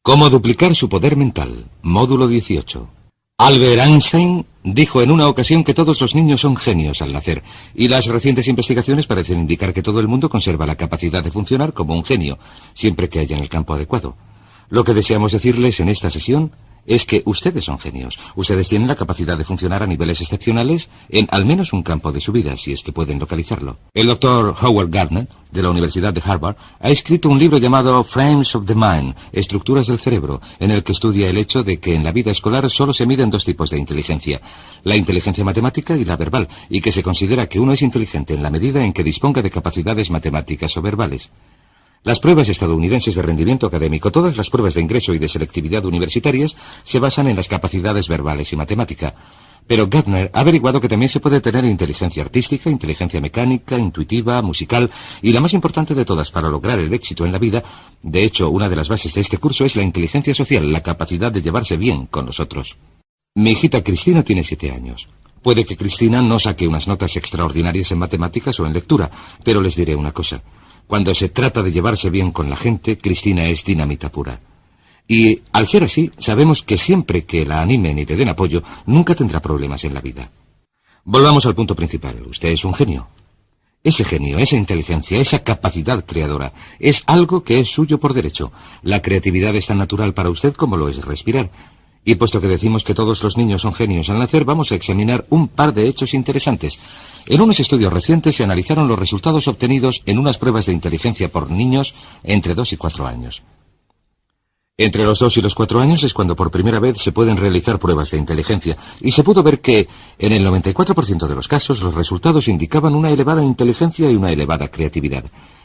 Cómo duplicar su poder mental. Módulo 18. Albert Einstein dijo en una ocasión que todos los niños son genios al nacer, y las recientes investigaciones parecen indicar que todo el mundo conserva la capacidad de funcionar como un genio, siempre que haya en el campo adecuado. Lo que deseamos decirles en esta sesión es que ustedes son genios. Ustedes tienen la capacidad de funcionar a niveles excepcionales en al menos un campo de su vida, si es que pueden localizarlo. El doctor Howard Gardner, de la Universidad de Harvard, ha escrito un libro llamado Frames of the Mind, Estructuras del Cerebro, en el que estudia el hecho de que en la vida escolar solo se miden dos tipos de inteligencia, la inteligencia matemática y la verbal, y que se considera que uno es inteligente en la medida en que disponga de capacidades matemáticas o verbales. Las pruebas estadounidenses de rendimiento académico, todas las pruebas de ingreso y de selectividad universitarias, se basan en las capacidades verbales y matemática. Pero Gardner ha averiguado que también se puede tener inteligencia artística, inteligencia mecánica, intuitiva, musical, y la más importante de todas para lograr el éxito en la vida, de hecho, una de las bases de este curso es la inteligencia social, la capacidad de llevarse bien con los otros. Mi hijita Cristina tiene 7 años. Puede que Cristina no saque unas notas extraordinarias en matemáticas o en lectura, pero les diré una cosa. Cuando se trata de llevarse bien con la gente, Cristina es dinamita pura. Y, al ser así, sabemos que siempre que la animen y le den apoyo, nunca tendrá problemas en la vida. Volvamos al punto principal. Usted es un genio. Ese genio, esa inteligencia, esa capacidad creadora, es algo que es suyo por derecho. La creatividad es tan natural para usted como lo es respirar. Y puesto que decimos que todos los niños son genios al nacer, vamos a examinar un par de hechos interesantes. En unos estudios recientes se analizaron los resultados obtenidos en unas pruebas de inteligencia por niños entre 2 y 4 años. Entre los 2 y los 4 años es cuando por primera vez se pueden realizar pruebas de inteligencia, y se pudo ver que, en el 94% de los casos, los resultados indicaban una elevada inteligencia y una elevada creatividad.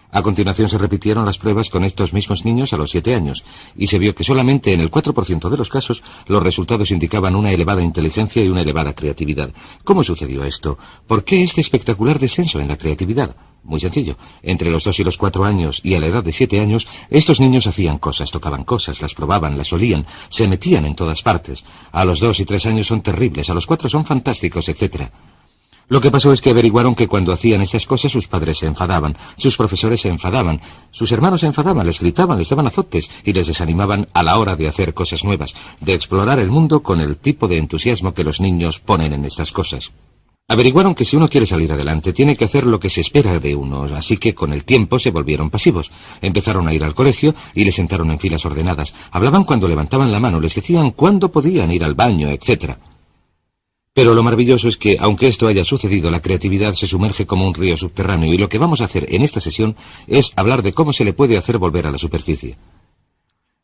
A continuación se repitieron las pruebas con estos mismos niños a los 7 años, y se vio que solamente en el 4% de los casos los resultados indicaban una elevada inteligencia y una elevada creatividad. ¿Cómo sucedió esto? ¿Por qué este espectacular descenso en la creatividad? Muy sencillo. Entre los 2 y los 4 años y a la edad de 7 años, estos niños hacían cosas, tocaban cosas, las probaban, las olían, se metían en todas partes. A los 2 y 3 años son terribles, a los 4 son fantásticos, etc. Lo que pasó es que averiguaron que cuando hacían estas cosas sus padres se enfadaban, sus profesores se enfadaban, sus hermanos se enfadaban, les gritaban, les daban azotes y les desanimaban a la hora de hacer cosas nuevas, de explorar el mundo con el tipo de entusiasmo que los niños ponen en estas cosas. Averiguaron que si uno quiere salir adelante tiene que hacer lo que se espera de uno, así que con el tiempo se volvieron pasivos. Empezaron a ir al colegio y les sentaron en filas ordenadas. Hablaban cuando levantaban la mano, les decían cuándo podían ir al baño, etc. Pero lo maravilloso es que, aunque esto haya sucedido, la creatividad se sumerge como un río subterráneo, y lo que vamos a hacer en esta sesión es hablar de cómo se le puede hacer volver a la superficie.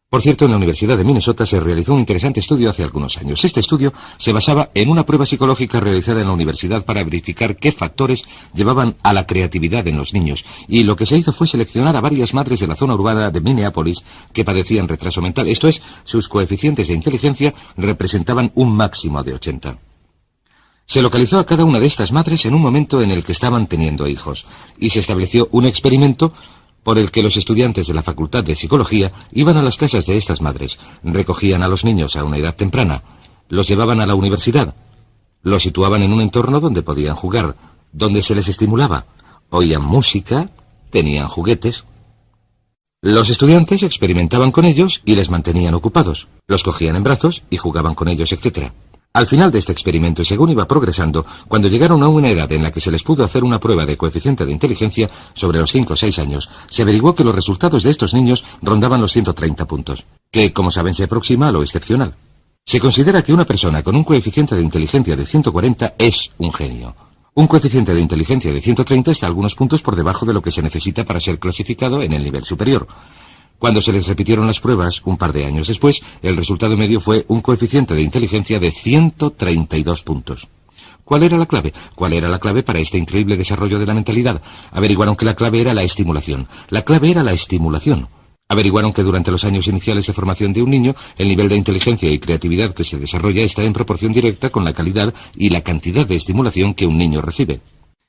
Por cierto, en la Universidad de Minnesota se realizó un interesante estudio hace algunos años. Este estudio se basaba en una prueba psicológica realizada en la universidad para verificar qué factores llevaban a la creatividad en los niños, y lo que se hizo fue seleccionar a varias madres de la zona urbana de Minneapolis que padecían retraso mental, esto es, sus coeficientes de inteligencia representaban un máximo de 80. Se localizó a cada una de estas madres en un momento en el que estaban teniendo hijos, y se estableció un experimento por el que los estudiantes de la Facultad de Psicología iban a las casas de estas madres, recogían a los niños a una edad temprana, los llevaban a la universidad, los situaban en un entorno donde podían jugar, donde se les estimulaba, oían música, tenían juguetes. Los estudiantes experimentaban con ellos y les mantenían ocupados, los cogían en brazos y jugaban con ellos, etc. Al final de este experimento, y según iba progresando, cuando llegaron a una edad en la que se les pudo hacer una prueba de coeficiente de inteligencia sobre los 5 o 6 años, se averiguó que los resultados de estos niños rondaban los 130 puntos, que, como saben, se aproxima a lo excepcional. Se considera que una persona con un coeficiente de inteligencia de 140 es un genio. Un coeficiente de inteligencia de 130 está algunos puntos por debajo de lo que se necesita para ser clasificado en el nivel superior. Cuando se les repitieron las pruebas, un par de años después, el resultado medio fue un coeficiente de inteligencia de 132 puntos. ¿Cuál era la clave? ¿Cuál era la clave para este increíble desarrollo de la mentalidad? Averiguaron que la clave era la estimulación. La clave era la estimulación. Averiguaron que durante los años iniciales de formación de un niño, el nivel de inteligencia y creatividad que se desarrolla está en proporción directa con la calidad y la cantidad de estimulación que un niño recibe.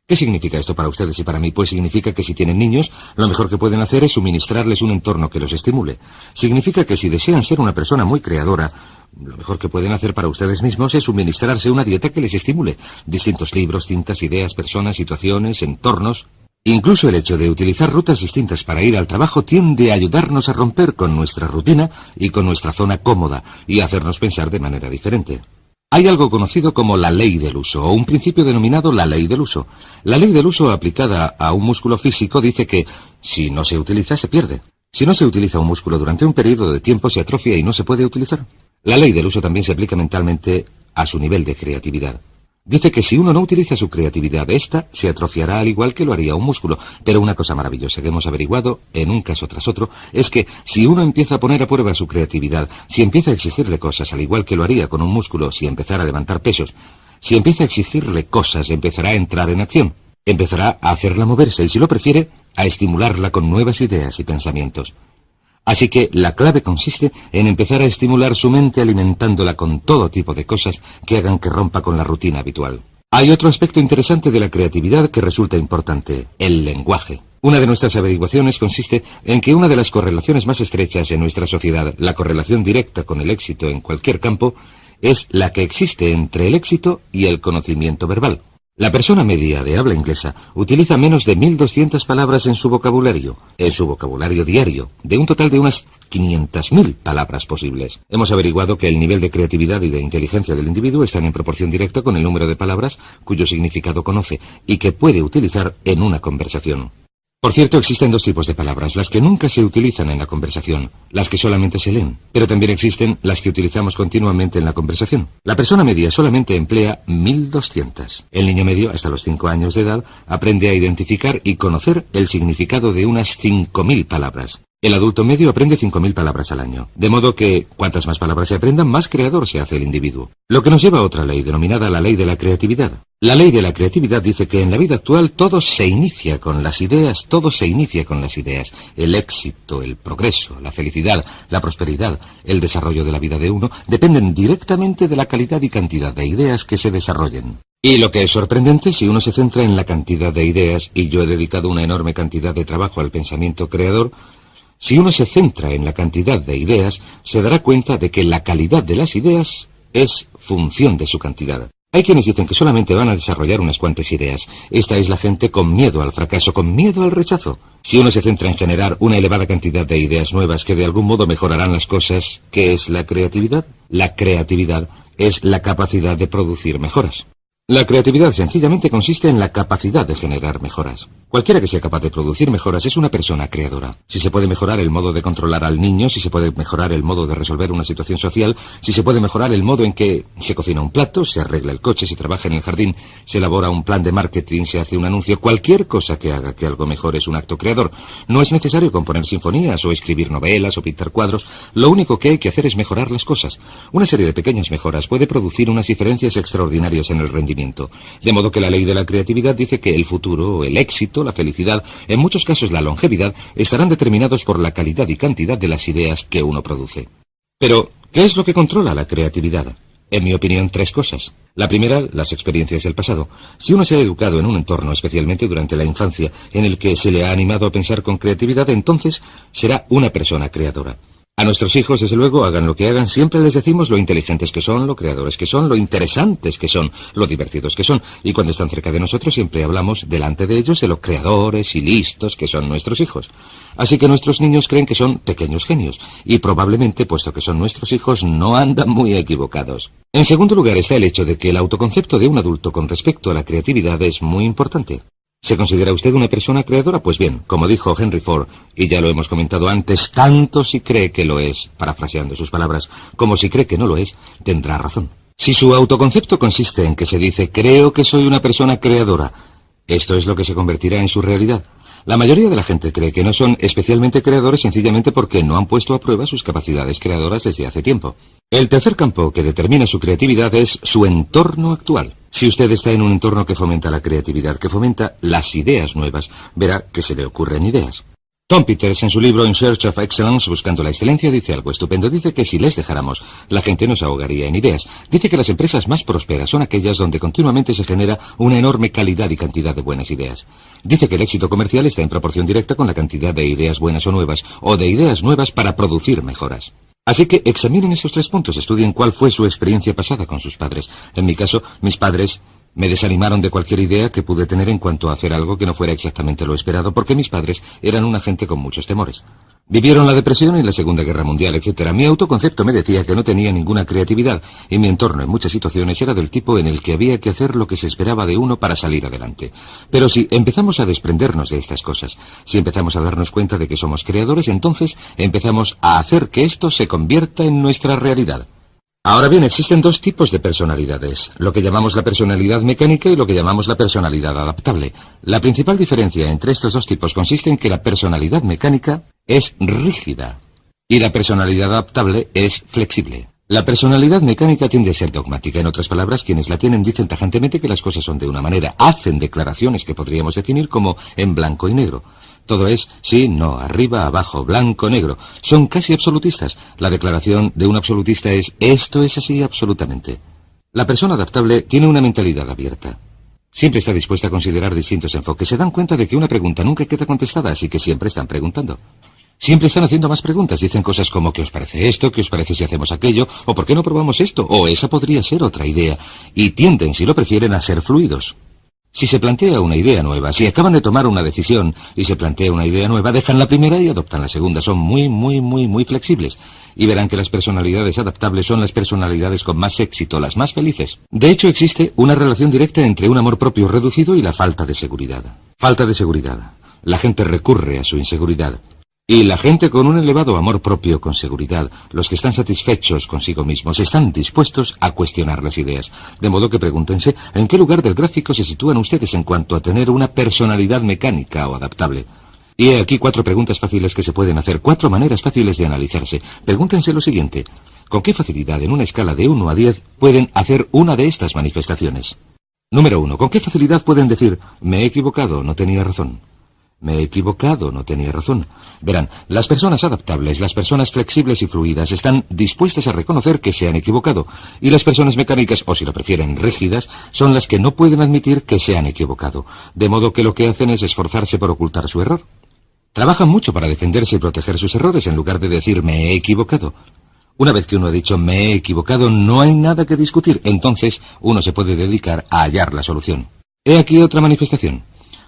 ¿Qué significa esto para ustedes y para mí? Pues significa que si tienen niños, lo mejor que pueden hacer es suministrarles un entorno que los estimule. Significa que si desean ser una persona muy creadora, lo mejor que pueden hacer para ustedes mismos es suministrarse una dieta que les estimule. Distintos libros, cintas, ideas, personas, situaciones, entornos. Incluso el hecho de utilizar rutas distintas para ir al trabajo tiende a ayudarnos a romper con nuestra rutina y con nuestra zona cómoda y a hacernos pensar de manera diferente. Hay algo conocido como la ley del uso, o un principio denominado la ley del uso. La ley del uso aplicada a un músculo físico dice que, si no se utiliza, se pierde. Si no se utiliza un músculo durante un periodo de tiempo, se atrofia y no se puede utilizar. La ley del uso también se aplica mentalmente a su nivel de creatividad. Dice que si uno no utiliza su creatividad, ésta se atrofiará al igual que lo haría un músculo. Pero una cosa maravillosa que hemos averiguado, en un caso tras otro, es que si uno empieza a poner a prueba su creatividad, si empieza a exigirle cosas al igual que lo haría con un músculo si empezara a levantar pesos, si empieza a exigirle cosas, empezará a entrar en acción, empezará a hacerla moverse y, si lo prefiere, a estimularla con nuevas ideas y pensamientos. Así que la clave consiste en empezar a estimular su mente alimentándola con todo tipo de cosas que hagan que rompa con la rutina habitual. Hay otro aspecto interesante de la creatividad que resulta importante: el lenguaje. Una de nuestras averiguaciones consiste en que una de las correlaciones más estrechas en nuestra sociedad, la correlación directa con el éxito en cualquier campo, es la que existe entre el éxito y el conocimiento verbal. La persona media de habla inglesa utiliza menos de 1.200 palabras en su vocabulario diario, de un total de unas 500.000 palabras posibles. Hemos averiguado que el nivel de creatividad y de inteligencia del individuo están en proporción directa con el número de palabras cuyo significado conoce y que puede utilizar en una conversación. Por cierto, existen dos tipos de palabras: las que nunca se utilizan en la conversación, las que solamente se leen, pero también existen las que utilizamos continuamente en la conversación. La persona media solamente emplea 1.200. El niño medio, hasta los 5 años de edad, aprende a identificar y conocer el significado de unas 5.000 palabras. El adulto medio aprende 5.000 palabras al año, de modo que, cuantas más palabras se aprendan, más creador se hace el individuo. Lo que nos lleva a otra ley, denominada la ley de la creatividad. La ley de la creatividad dice que en la vida actual todo se inicia con las ideas, El éxito, el progreso, la felicidad, la prosperidad, el desarrollo de la vida de uno, dependen directamente de la calidad y cantidad de ideas que se desarrollen. Y lo que es sorprendente, si uno se centra en la cantidad de ideas, y yo he dedicado una enorme cantidad de trabajo al pensamiento creador, si uno se centra en la cantidad de ideas, se dará cuenta de que la calidad de las ideas es función de su cantidad. Hay quienes dicen que solamente van a desarrollar unas cuantas ideas. Esta es la gente con miedo al fracaso, con miedo al rechazo. Si uno se centra en generar una elevada cantidad de ideas nuevas que de algún modo mejorarán las cosas, ¿qué es la creatividad? La creatividad es la capacidad de producir mejoras. La creatividad sencillamente consiste en la capacidad de generar mejoras. Cualquiera que sea capaz de producir mejoras es una persona creadora. Si se puede mejorar el modo de controlar al niño, si se puede mejorar el modo de resolver una situación social, si se puede mejorar el modo en que se cocina un plato, se arregla el coche, se trabaja en el jardín, se elabora un plan de marketing, se hace un anuncio, cualquier cosa que haga que algo mejore es un acto creador. No es necesario componer sinfonías o escribir novelas o pintar cuadros. Lo único que hay que hacer es mejorar las cosas. Una serie de pequeñas mejoras puede producir unas diferencias extraordinarias en el rendimiento. De modo que la ley de la creatividad dice que el futuro, el éxito, la felicidad, en muchos casos la longevidad, estarán determinados por la calidad y cantidad de las ideas que uno produce. Pero, ¿qué es lo que controla la creatividad? En mi opinión, 3 cosas. La primera, las experiencias del pasado. Si uno se ha educado en un entorno, especialmente durante la infancia, en el que se le ha animado a pensar con creatividad, entonces será una persona creadora. A nuestros hijos, desde luego, hagan lo que hagan, siempre les decimos lo inteligentes que son, lo creadores que son, lo interesantes que son, lo divertidos que son. Y cuando están cerca de nosotros siempre hablamos delante de ellos de lo creadores y listos que son nuestros hijos. Así que nuestros niños creen que son pequeños genios. Y probablemente, puesto que son nuestros hijos, no andan muy equivocados. En segundo lugar está el hecho de que el autoconcepto de un adulto con respecto a la creatividad es muy importante. ¿Se considera usted una persona creadora? Pues bien, como dijo Henry Ford, y ya lo hemos comentado antes, tanto si cree que lo es, parafraseando sus palabras, como si cree que no lo es, tendrá razón. Si su autoconcepto consiste en que se dice, creo que soy una persona creadora, esto es lo que se convertirá en su realidad. La mayoría de la gente cree que no son especialmente creadores sencillamente porque no han puesto a prueba sus capacidades creadoras desde hace tiempo. El tercer campo que determina su creatividad es su entorno actual. Si usted está en un entorno que fomenta la creatividad, que fomenta las ideas nuevas, verá que se le ocurren ideas. Tom Peters, en su libro In Search of Excellence, Buscando la Excelencia, dice algo estupendo. Dice que si les dejáramos, la gente nos ahogaría en ideas. Dice que las empresas más prósperas son aquellas donde continuamente se genera una enorme calidad y cantidad de buenas ideas. Dice que el éxito comercial está en proporción directa con la cantidad de ideas buenas o de ideas nuevas para producir mejoras. Así que examinen esos 3 puntos, estudien cuál fue su experiencia pasada con sus padres. En mi caso, mis padres Me desanimaron de cualquier idea que pude tener en cuanto a hacer algo que no fuera exactamente lo esperado, porque mis padres eran una gente con muchos temores. Vivieron la depresión y la Segunda Guerra Mundial, etc. Mi autoconcepto me decía que no tenía ninguna creatividad, y mi entorno en muchas situaciones era del tipo en el que había que hacer lo que se esperaba de uno para salir adelante. Pero si empezamos a desprendernos de estas cosas, si empezamos a darnos cuenta de que somos creadores, entonces empezamos a hacer que esto se convierta en nuestra realidad. Ahora bien, existen dos tipos de personalidades, lo que llamamos la personalidad mecánica y lo que llamamos la personalidad adaptable. La principal diferencia entre estos dos tipos consiste en que la personalidad mecánica es rígida y la personalidad adaptable es flexible. La personalidad mecánica tiende a ser dogmática. En otras palabras, quienes la tienen dicen tajantemente que las cosas son de una manera, hacen declaraciones que podríamos definir como en blanco y negro. Todo es sí, no, arriba, abajo, blanco, negro. Son casi absolutistas. La declaración de un absolutista es esto es así absolutamente. La persona adaptable tiene una mentalidad abierta. Siempre está dispuesta a considerar distintos enfoques. Se dan cuenta de que una pregunta nunca queda contestada, así que siempre están preguntando. Siempre están haciendo más preguntas. Dicen cosas como ¿qué os parece esto? ¿Qué os parece si hacemos aquello? ¿O por qué no probamos esto? O esa podría ser otra idea. Y tienden, si lo prefieren, a ser fluidos. Si se plantea una idea nueva, si acaban de tomar una decisión y se plantea una idea nueva, dejan la primera y adoptan la segunda. Son muy flexibles. Y verán que las personalidades adaptables son las personalidades con más éxito, las más felices. De hecho, existe una relación directa entre un amor propio reducido y la falta de seguridad. Falta de seguridad. La gente recurre a su inseguridad. Y la gente con un elevado amor propio con seguridad, los que están satisfechos consigo mismos, están dispuestos a cuestionar las ideas. De modo que pregúntense en qué lugar del gráfico se sitúan ustedes en cuanto a tener una personalidad mecánica o adaptable. Y he aquí 4 preguntas fáciles que se pueden hacer, 4 maneras fáciles de analizarse. Pregúntense lo siguiente: ¿con qué facilidad en una escala de 1 a 10 pueden hacer una de estas manifestaciones? Número 1. ¿Con qué facilidad pueden decir me he equivocado, no tenía razón? Me he equivocado, no tenía razón. Verán, las personas adaptables, las personas flexibles y fluidas están dispuestas a reconocer que se han equivocado, y las personas mecánicas, o si lo prefieren rígidas, son las que no pueden admitir que se han equivocado, de modo que lo que hacen es esforzarse por ocultar su error. Trabajan mucho para defenderse y proteger sus errores en lugar de decir me he equivocado. Una vez que uno ha dicho me he equivocado, no hay nada que discutir, entonces uno se puede dedicar a hallar la solución. He aquí otra manifestación.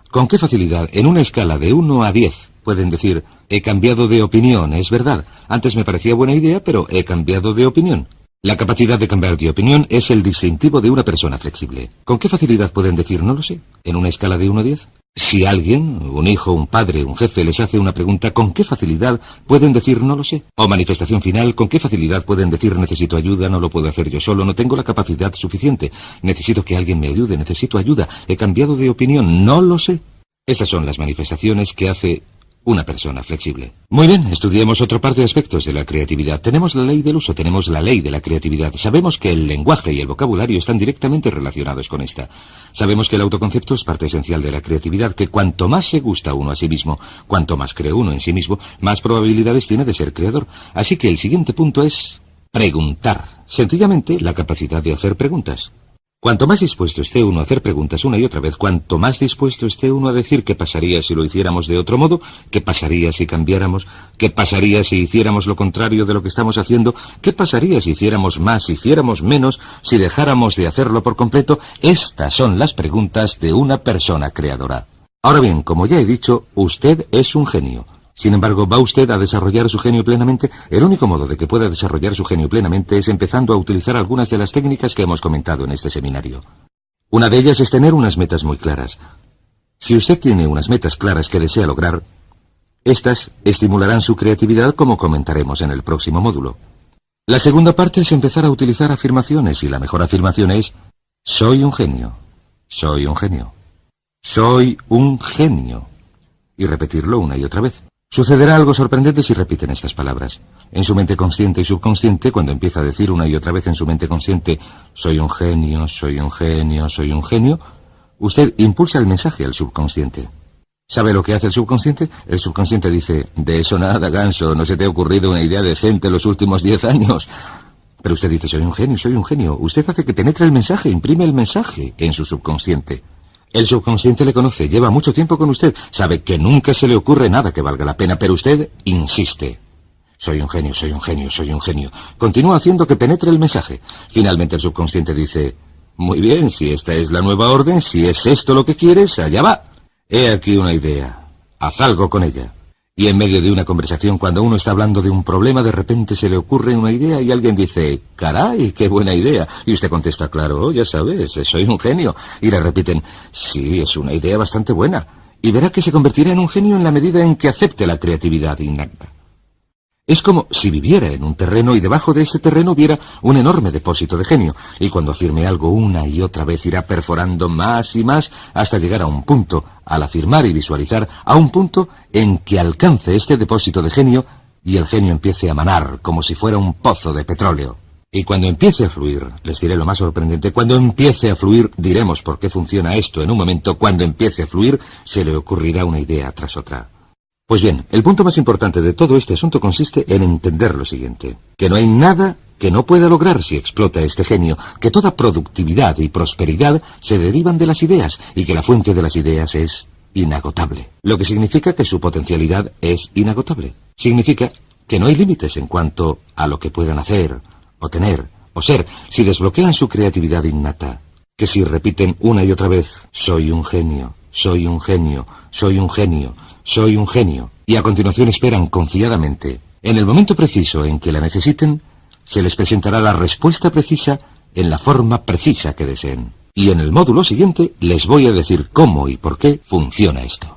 ¿Con qué facilidad, en una escala de 1 a 10, pueden decir, he cambiado de opinión, es verdad, antes me parecía buena idea, pero he cambiado de opinión? La capacidad de cambiar de opinión es el distintivo de una persona flexible. ¿Con qué facilidad pueden decir, no lo sé, en una escala de 1 a 10? Si alguien, un hijo, un padre, un jefe, les hace una pregunta, ¿con qué facilidad pueden decir no lo sé? O manifestación final, ¿con qué facilidad pueden decir necesito ayuda, no lo puedo hacer yo solo, no tengo la capacidad suficiente, necesito que alguien me ayude, necesito ayuda, he cambiado de opinión, no lo sé? Estas son las manifestaciones que hace una persona flexible. Muy bien, estudiemos otro par de aspectos de la creatividad. Tenemos la ley del uso, tenemos la ley de la creatividad. Sabemos que el lenguaje y el vocabulario están directamente relacionados con esta. Sabemos que el autoconcepto es parte esencial de la creatividad, que cuanto más se gusta uno a sí mismo, cuanto más cree uno en sí mismo, más probabilidades tiene de ser creador. Así que el siguiente punto es preguntar. Sencillamente, la capacidad de hacer preguntas. Cuanto más dispuesto esté uno a hacer preguntas una y otra vez, cuanto más dispuesto esté uno a decir qué pasaría si lo hiciéramos de otro modo, qué pasaría si cambiáramos, qué pasaría si hiciéramos lo contrario de lo que estamos haciendo, qué pasaría si hiciéramos más, si hiciéramos menos, si dejáramos de hacerlo por completo, estas son las preguntas de una persona creadora. Ahora bien, como ya he dicho, usted es un genio. Sin embargo, ¿va usted a desarrollar su genio plenamente? El único modo de que pueda desarrollar su genio plenamente es empezando a utilizar algunas de las técnicas que hemos comentado en este seminario. Una de ellas es tener unas metas muy claras. Si usted tiene unas metas claras que desea lograr, estas estimularán su creatividad, como comentaremos en el próximo módulo. La segunda parte es empezar a utilizar afirmaciones, y la mejor afirmación es soy un genio, soy un genio, soy un genio, y repetirlo una y otra vez. Sucederá algo sorprendente si repiten estas palabras. En su mente consciente y subconsciente, cuando empieza a decir una y otra vez en su mente consciente, soy un genio, soy un genio, soy un genio, usted impulsa el mensaje al subconsciente. ¿Sabe lo que hace el subconsciente? El subconsciente dice, de eso nada, ganso, no se te ha ocurrido una idea decente en los últimos 10 años. Pero usted dice, soy un genio, soy un genio. Usted hace que penetre el mensaje, imprime el mensaje en su subconsciente. El subconsciente le conoce, lleva mucho tiempo con usted, sabe que nunca se le ocurre nada que valga la pena, pero usted insiste. Soy un genio, soy un genio, soy un genio. Continúa haciendo que penetre el mensaje. Finalmente el subconsciente dice, Muy bien, si esta es la nueva orden, si es esto lo que quieres, allá va. He aquí una idea. Haz algo con ella. Y en medio de una conversación, cuando uno está hablando de un problema, de repente se le ocurre una idea y alguien dice, caray, qué buena idea. Y usted contesta, claro, ya sabes, soy un genio. Y le repiten, sí, es una idea bastante buena. Y verá que se convertirá en un genio en la medida en que acepte la creatividad innata. Es como si viviera en un terreno y debajo de este terreno hubiera un enorme depósito de genio, y cuando afirme algo una y otra vez irá perforando más y más hasta llegar a un punto, al afirmar y visualizar, a un punto en que alcance este depósito de genio y el genio empiece a manar como si fuera un pozo de petróleo. Y cuando empiece a fluir, les diré lo más sorprendente, cuando empiece a fluir, diremos por qué funciona esto en un momento, cuando empiece a fluir, se le ocurrirá una idea tras otra. Pues bien, el punto más importante de todo este asunto consiste en entender lo siguiente, que no hay nada que no pueda lograr si explota este genio, que toda productividad y prosperidad se derivan de las ideas y que la fuente de las ideas es inagotable, lo que significa que su potencialidad es inagotable. Significa que no hay límites en cuanto a lo que puedan hacer, o tener, o ser, si desbloquean su creatividad innata, que si repiten una y otra vez, soy un genio, soy un genio, soy un genio, soy un genio, y a continuación esperan confiadamente. En el momento preciso en que la necesiten, se les presentará la respuesta precisa en la forma precisa que deseen. Y en el módulo siguiente les voy a decir cómo y por qué funciona esto.